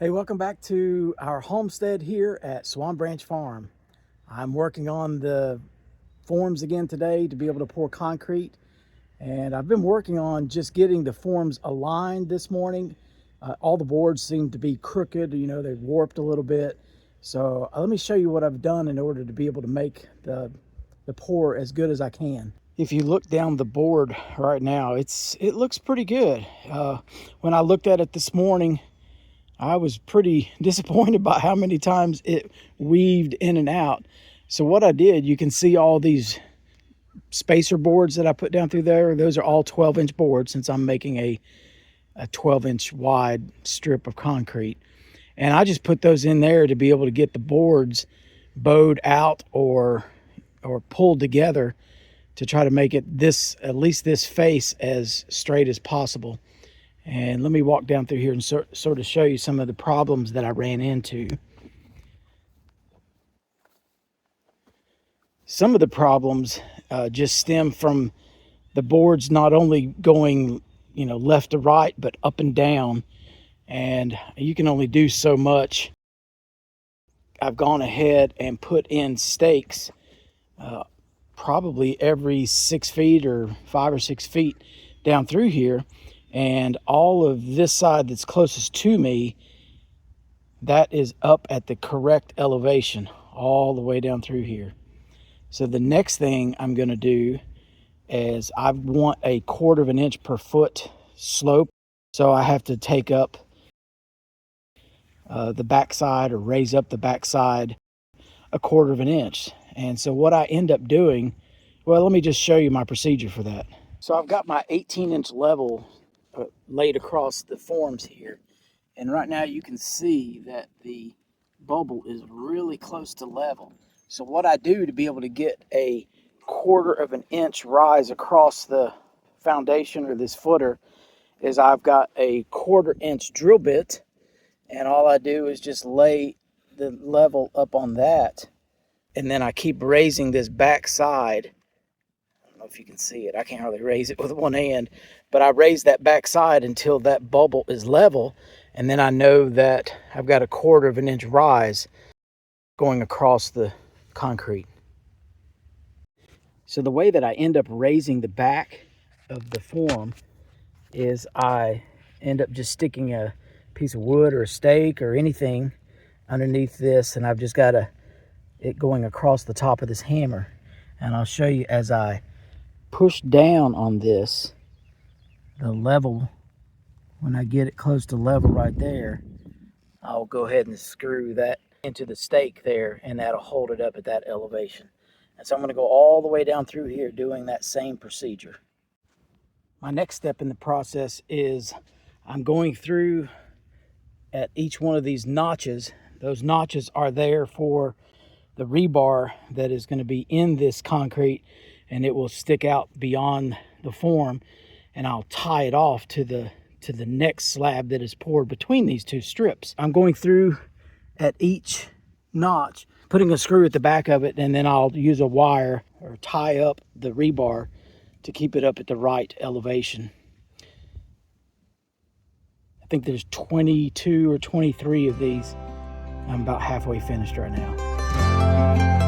Hey, welcome back to our homestead here at Swan Branch Farm. I'm working on the forms again today to be able to pour concrete. And I've been working on just getting the forms aligned this morning. All the boards seem to be crooked, they've warped a little bit. So let me show you what I've done in order to be able to make the pour as good as I can. If you look down the board right now, it looks pretty good. When I looked at it this morning, I was pretty disappointed by how many times it weaved in and out. So what I did, you can see all these spacer boards that I put down through there. Those are all 12-inch boards since I'm making a 12-inch wide strip of concrete. And I just put those in there to be able to get the boards bowed out or pulled together to try to make it at least this face as straight as possible. And let me walk down through here and sort of show you some of the problems that I ran into. Some of the problems just stem from the boards not only going, left to right, but up and down. And you can only do so much. I've gone ahead and put in stakes probably every 6 feet or 5 or 6 feet down through here. And all of this side that's closest to me, that is up at the correct elevation all the way down through here. So the next thing I'm going to do is I want a 1/4 of an inch per foot slope. So I have to take up the backside or raise up the backside a 1/4 of an inch. And so what I end up doing, well, let me just show you my procedure for that. So I've got my 18-inch level laid across the forms here, and right now you can see that the bubble is really close to level. So what I do to be able to get a 1/4 of an inch rise across the foundation or this footer is I've got a 1/4 inch drill bit, and all I do is just lay the level up on that, and then I keep raising this back side. If you can see it, I can't hardly raise it with one hand, but I raise that back side until that bubble is level, and then I know that I've got a 1/4 of an inch rise going across the concrete. So the way that I end up raising the back of the form is I end up just sticking a piece of wood or a stake or anything underneath this, and I've just got it going across the top of this hammer. And I'll show you as I push down on this, the level, when I get it close to level right there, I'll go ahead and screw that into the stake there, and that'll hold it up at that elevation. And so I'm going to go all the way down through here doing that same procedure. My next step in the process is I'm going through at each one of these notches. Those notches are there for the rebar that is going to be in this concrete, and it will stick out beyond the form, and I'll tie it off to the next slab that is poured between these two strips. I'm going through at each notch, putting a screw at the back of it, and then I'll use a wire or tie up the rebar to keep it up at the right elevation. I think there's 22 or 23 of these. I'm about halfway finished right now.